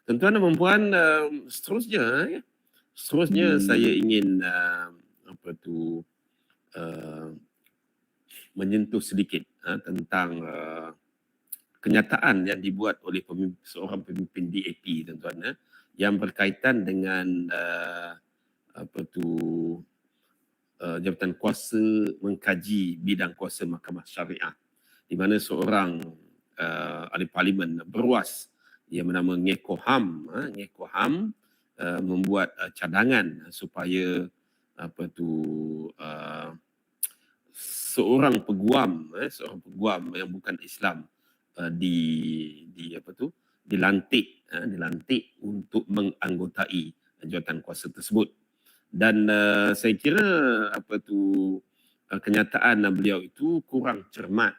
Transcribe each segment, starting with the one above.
Tuan-tuan dan puan-puan, seterusnya saya ingin menyentuh sedikit tentang kenyataan yang dibuat oleh seorang pemimpin DAP, tuan-tuan, yang berkaitan dengan jabatan kuasa mengkaji bidang kuasa Mahkamah Syariah, di mana seorang ahli parlimen beruas yang bernama Ngekoham membuat cadangan supaya seorang peguam yang bukan Islam dilantik untuk menganggotai jawatan kuasa tersebut. Dan saya kira kenyataan beliau itu kurang cermat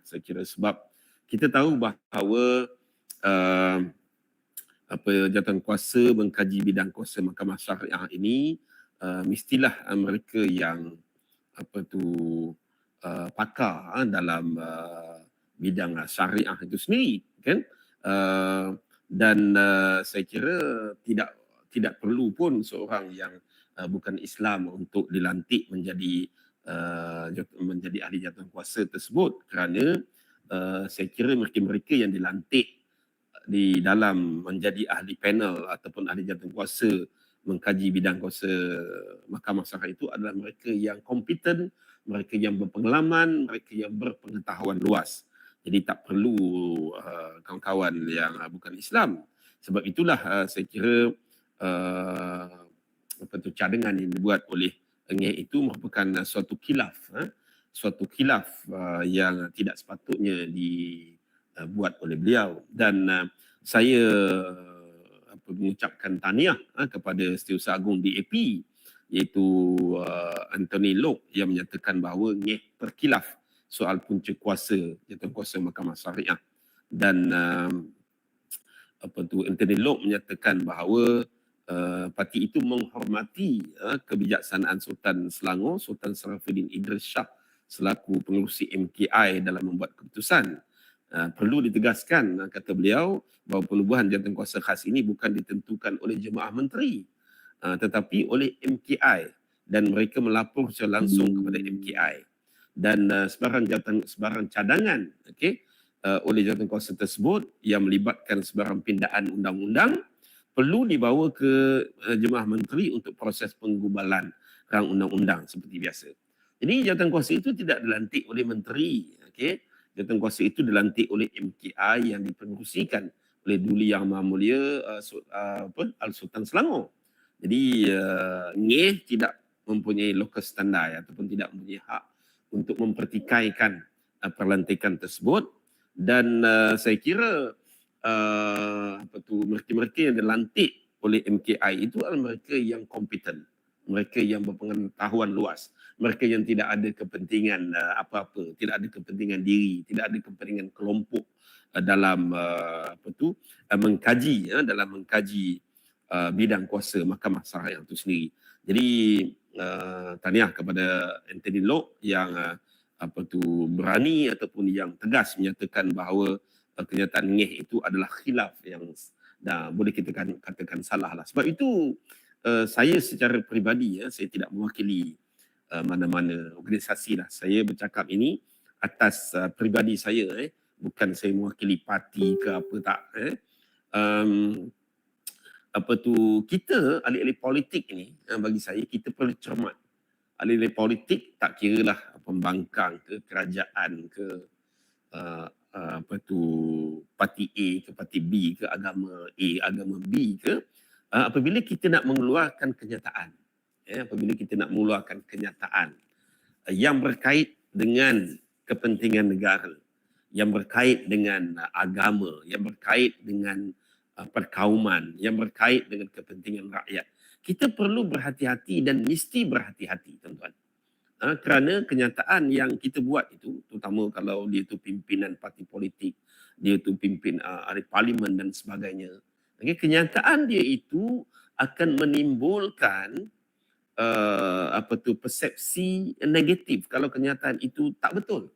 saya kira, sebab kita tahu bahawa jawatan kuasa mengkaji bidang kuasa Mahkamah Syariah ini mestilah mereka yang pakar dalam bidang syariah itu sendiri, kan? Dan saya kira tidak perlu pun seorang yang bukan Islam untuk dilantik menjadi ahli jawatan kuasa tersebut, kerana saya kira mereka yang dilantik di dalam menjadi ahli panel ataupun ahli jawatan kuasa mengkaji bidang kuasa Mahkamah Syariah itu adalah mereka yang kompeten, mereka yang berpengalaman, mereka yang berpengetahuan luas. Jadi tak perlu kawan-kawan yang bukan Islam. Sebab itulah saya kira cadangan yang dibuat oleh Ngeh itu merupakan suatu khilaf yang tidak sepatutnya dibuat oleh beliau. Dan saya mengucapkan tahniah kepada Setiausaha Agung DAP, iaitu Anthony Loke, yang menyatakan bahawa Ngeh terkhilaf soal punca kuasa jawatan kuasa Mahkamah Syariah. Dan Anthony Loke menyatakan bahawa parti itu menghormati kebijaksanaan Sultan Selangor, Sultan Sarafuddin Idris Shah selaku pengerusi MKI dalam membuat keputusan. Perlu ditegaskan, kata beliau, bahawa penubuhan jawatan kuasa khas ini bukan ditentukan oleh jemaah menteri, tetapi oleh MKI, dan mereka melapor secara langsung kepada MKI. Dan sebarang cadangan oleh jawatan kuasa tersebut yang melibatkan sebarang pindaan undang-undang perlu dibawa ke jemaah menteri untuk proses penggubalan rang undang-undang seperti biasa. Jadi jawatan kuasa itu tidak dilantik oleh menteri, jawatan kuasa itu dilantik oleh MKI yang dipengerusikan oleh Duli Yang Maha Mulia Al-Sultan Selangor. Jadi Ngeh tidak mempunyai locus standi ataupun tidak mempunyai hak untuk mempertikaikan perlantikan tersebut. Dan saya kira mereka yang dilantik oleh MKI itu adalah mereka yang kompeten, mereka yang berpengetahuan luas, mereka yang tidak ada kepentingan apa-apa, tidak ada kepentingan diri, tidak ada kepentingan kelompok dalam mengkaji bidang kuasa Mahkamah Syariah itu sendiri. Jadi tahniah kepada Anthony Loke yang berani ataupun yang tegas menyatakan bahawa kenyataan Ngeh itu adalah khilaf yang boleh kita katakan salah lah. Sebab itu saya secara peribadi saya tidak mewakili mana-mana organisasi lah. Saya bercakap ini atas peribadi saya, bukan saya mewakili parti ke apa tak. Kita ahli-ahli politik ini, bagi saya kita perlu cermat. Ahli-ahli politik tak kiralah pembangkang ke kerajaan ke parti A ke parti B ke agama A agama B ke, apabila kita nak mengeluarkan kenyataan yang berkait dengan kepentingan negara, yang berkait dengan agama, yang berkait dengan perkauman, yang berkait dengan kepentingan rakyat, kita perlu berhati-hati dan mesti berhati-hati, tuan-tuan. Kerana kenyataan yang kita buat itu, terutama kalau dia itu pimpinan parti politik, dia itu pimpin ahli parlimen dan sebagainya, kenyataan dia itu akan menimbulkan persepsi negatif kalau kenyataan itu tak betul.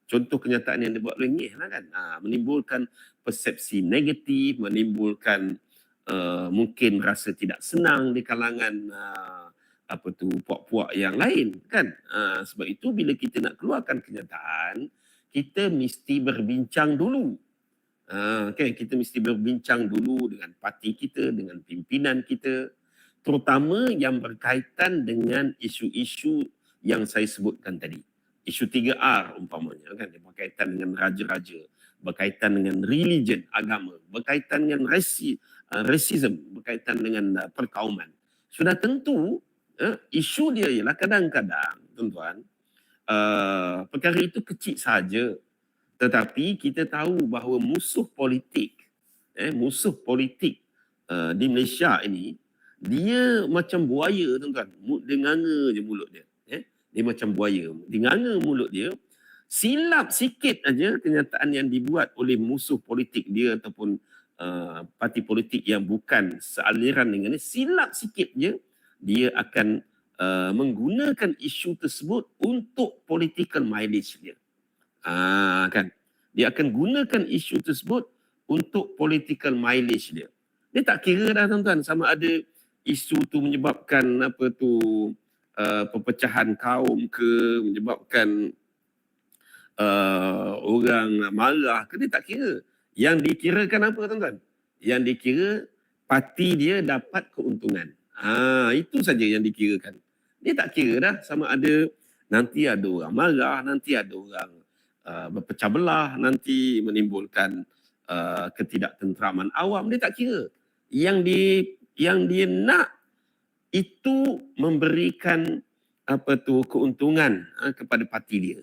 Contoh kenyataan yang dibuat lengih lah kan. Menimbulkan persepsi negatif, menimbulkan mungkin rasa tidak senang di kalangan puak-puak yang lain kan. Sebab itu bila kita nak keluarkan kenyataan, kita mesti berbincang dulu. Okay, kita mesti berbincang dulu dengan parti kita, dengan pimpinan kita, terutama yang berkaitan dengan isu-isu yang saya sebutkan tadi. Isu 3R umpamanya kan, yang berkaitan dengan raja-raja, berkaitan dengan religion, agama, berkaitan dengan racism, berkaitan dengan perkauman. Sudah tentu isu dia ialah kadang-kadang tuan-tuan, perkara itu kecil saja, tetapi kita tahu bahawa musuh politik di Malaysia ini, dia macam buaya tuan-tuan. Dia nganga je mulut dia. Dia macam buaya. Dia nganga mulut dia. Silap sikit aja kenyataan yang dibuat oleh musuh politik dia ataupun parti politik yang bukan sealiran dengan dia, silap sikit je dia akan menggunakan isu tersebut untuk political mileage dia. Kan? Dia akan gunakan isu tersebut untuk political mileage dia. Dia tak kira dah tuan-tuan sama ada isu tu menyebabkan perpecahan kaum ke, menyebabkan orang marah ke, dia tak kira. Yang dikirakan apa tuan-tuan? Yang dikira parti dia dapat keuntungan. Itu saja yang dikirakan. Dia tak kira dah sama ada nanti ada orang marah, nanti ada orang berpecah belah, nanti menimbulkan ketidaktenteraman awam. Dia tak kira. Yang dia nak itu memberikan keuntungan kepada parti dia.